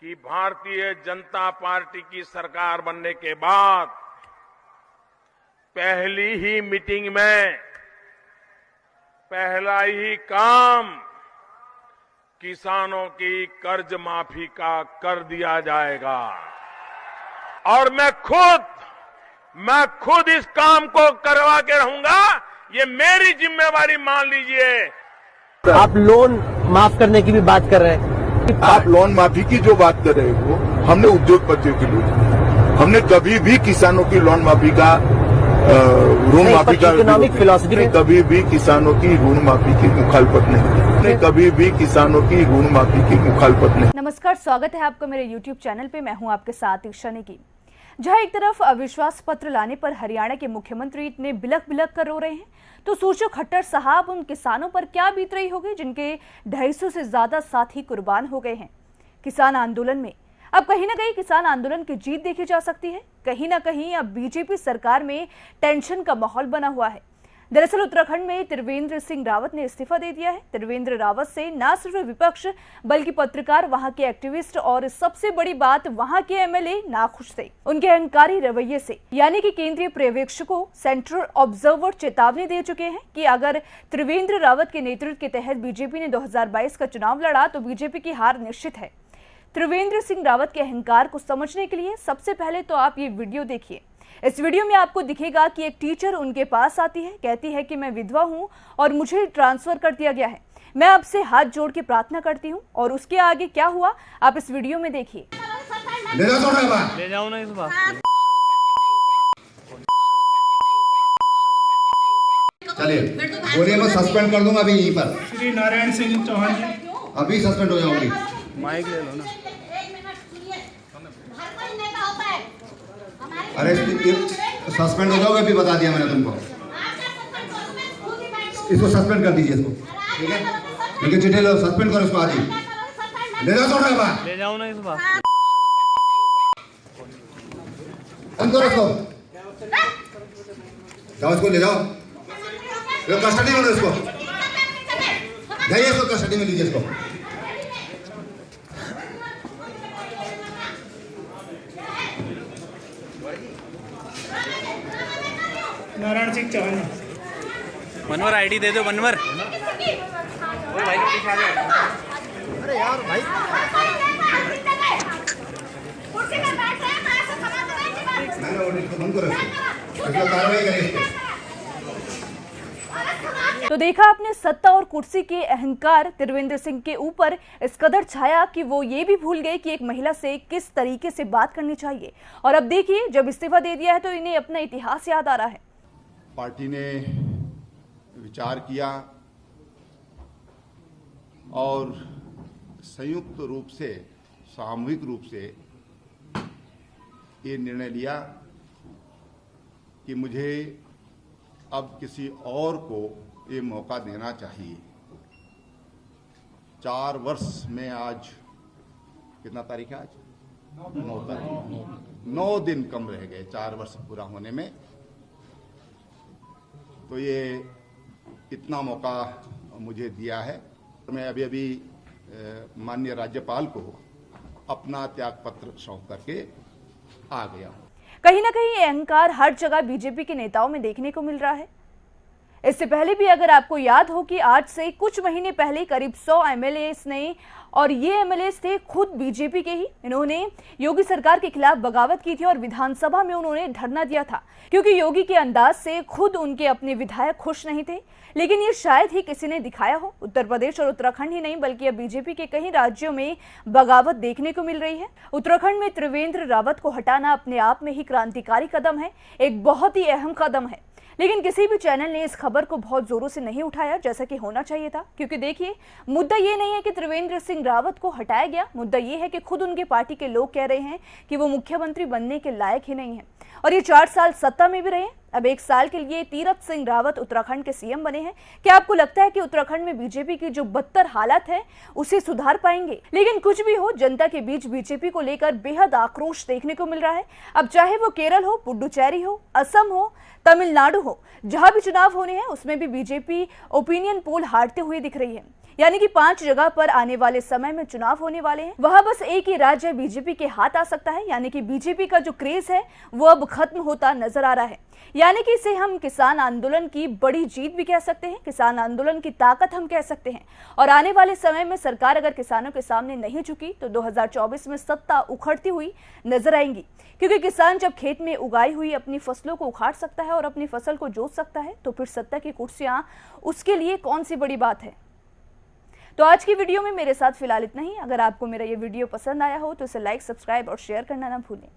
कि भारतीय जनता पार्टी की सरकार बनने के बाद पहली ही मीटिंग में पहला ही काम किसानों की कर्ज माफी का कर दिया जाएगा। और मैं खुद इस काम को करवा के रहूंगा। ये मेरी जिम्मेवारी मान लीजिए। आप लोन माफ करने की भी बात कर रहे हैं। आप लोन माफी की जो बात कर रहे हो, हमने उद्योगपतियों के लिए, हमने कभी भी किसानों की लोन माफी का ऋण माफी का इकोनॉमिक फिलॉसफी में कभी भी किसानों की ऋण माफी की मुखालफत नहीं, कभी भी किसानों की ऋण माफी की मुखालफत नहीं। नमस्कार, स्वागत है आपका मेरे YouTube चैनल पे। मैं हूं आपके साथ ईशा नेगी। जहां एक तरफ अविश्वास पत्र लाने पर हरियाणा के मुख्यमंत्री इतने बिलख बिलख कर रो रहे हैं, तो सोचो खट्टर साहब उन किसानों पर क्या बीत रही होगी जिनके 250 से ज्यादा साथी कुर्बान हो गए हैं किसान आंदोलन में। अब कहीं ना कहीं किसान आंदोलन की जीत देखी जा सकती है। कहीं ना कहीं अब बीजेपी सरकार में टेंशन का माहौल बना हुआ है। दरअसल उत्तराखंड में त्रिवेंद्र सिंह रावत ने इस्तीफा दे दिया है। त्रिवेंद्र रावत से न सिर्फ विपक्ष बल्कि पत्रकार, वहां के एक्टिविस्ट और सबसे बड़ी बात वहां के एमएलए नाखुश थे उनके अहंकारी रवैये से। यानी कि केंद्रीय पर्यवेक्षकों सेंट्रल ऑब्जर्वर चेतावनी दे चुके हैं कि अगर त्रिवेंद्र रावत के नेतृत्व के तहत बीजेपी ने 2022 का चुनाव लड़ा तो बीजेपी की हार निश्चित है। त्रिवेंद्र सिंह रावत के अहंकार को समझने के लिए सबसे पहले तो आप ये वीडियो देखिए। इस वीडियो में आपको दिखेगा कि एक टीचर उनके पास आती है, कहती है कि मैं विधवा हूं और मुझे ट्रांसफर कर दिया गया है, मैं आपसे हाथ जोड़ के प्रार्थना करती हूं। और उसके आगे क्या हुआ आप इस वीडियो में देखिए। ले जाओ ना इस बार। चलिए बोलिए, मैं सस्पेंड कर दूंगा अभी यहीं पर। श्री नारायण सिंह चौहान अभी सस्पेंड हो जाऊंगी। माइक ले लो ना। अरे सस्पेंड हो जाओगे, अभी बता दिया मैंने तुमको। इसको सस्पेंड कर दीजिए इसको, ठीक है? लेकिन चिट्ठी लो, सस्पेंड करो इसको आज ही। ले जाओ तो ले जाओ ना इस बार। बंद करो इसको, जाओ इसको ले जाओ, कस्टडी में लो इसको, जाइए इसको कस्टडी में लीजिए इसको। नारायण सिंह चौहान। मनवर आईडी दे दो मनवर। अरे यार भाई, बंद करो इसको, कार्रवाई करें इसको। तो देखा आपने, सत्ता और कुर्सी के अहंकार त्रिवेंद्र सिंह के ऊपर इस कदर छाया कि वो ये भी भूल गए कि एक महिला से किस तरीके से बात करनी चाहिए। और अब देखिए, जब इस्तीफा दे दिया है तो इन्हें अपना इतिहास याद आ रहा है। पार्टी ने विचार किया और संयुक्त रूप से, सामूहिक रूप से ये निर्णय लिया कि मुझे अब किसी और को ये मौका देना चाहिए। 4 वर्ष में, आज कितना तारीख है? आज 9 तारीख, 9 दिन कम रह गए 4 वर्ष पूरा होने में। तो ये इतना मौका मुझे दिया है। मैं अभी माननीय राज्यपाल को अपना त्याग पत्र सौंप करके आ गया हूं। कहीं ना कहीं ये अहंकार हर जगह बीजेपी के नेताओं में देखने को मिल रहा है। इससे पहले भी अगर आपको याद हो कि आज से कुछ महीने पहले करीब 100 एमएलए ने, और ये एमएलए थे खुद बीजेपी के ही, इन्होंने योगी सरकार के खिलाफ बगावत की थी और विधानसभा में उन्होंने धरना दिया था क्योंकि योगी के अंदाज से खुद उनके अपने विधायक खुश नहीं थे। लेकिन ये शायद ही किसी ने दिखाया हो। उत्तर प्रदेश और उत्तराखंड ही नहीं बल्कि अब बीजेपी के कई राज्यों में बगावत देखने को मिल रही है। उत्तराखंड में त्रिवेंद्र रावत को हटाना अपने आप में ही क्रांतिकारी कदम है, एक बहुत ही अहम कदम है। लेकिन किसी भी चैनल ने इस खबर को बहुत जोरों से नहीं उठाया जैसा कि होना चाहिए था। क्योंकि देखिए, मुद्दा ये नहीं है कि त्रिवेंद्र सिंह रावत को हटाया गया, मुद्दा ये है कि खुद उनके पार्टी के लोग कह रहे हैं कि वो मुख्यमंत्री बनने के लायक ही नहीं है। और ये 4 साल सत्ता में भी रहे, अब 1 साल के लिए तीरथ सिंह रावत उत्तराखंड के सीएम बने हैं। क्या आपको लगता है कि उत्तराखंड में बीजेपी की जो बदतर हालत है उसे सुधार पाएंगे? लेकिन कुछ भी हो, जनता के बीच बीजेपी को लेकर बेहद आक्रोश देखने को मिल रहा है। अब चाहे वो केरल हो, पुडुचेरी हो, असम हो, तमिलनाडु हो, जहां भी चुनाव होने हैं उसमें भी बीजेपी ओपिनियन पोल हारते हुए दिख रही है। यानी कि 5 जगह पर आने वाले समय में चुनाव होने वाले हैं। वहां बस एक ही राज्य बीजेपी के हाथ आ सकता है, यानी कि बीजेपी का जो क्रेज है वो अब खत्म होता नजर आ रहा है। यानी कि इसे हम किसान आंदोलन की बड़ी जीत भी कह सकते हैं, किसान आंदोलन की ताकत हम कह सकते हैं। और आने वाले समय में सरकार अगर किसानों के सामने नहीं झुकी तो 2024 में सत्ता उखड़ती हुई नजर आएंगी, क्योंकि किसान जब खेत में उगाई हुई अपनी फसलों को उखाड़ सकता है और अपनी फसल को जोत सकता है तो फिर सत्ता की कुर्सियां उसके लिए कौन सी बड़ी बात है। तो आज की वीडियो में मेरे साथ फिलहाल इतना ही। अगर आपको मेरा ये वीडियो पसंद आया हो तो इसे लाइक, सब्सक्राइब और शेयर करना ना भूलें।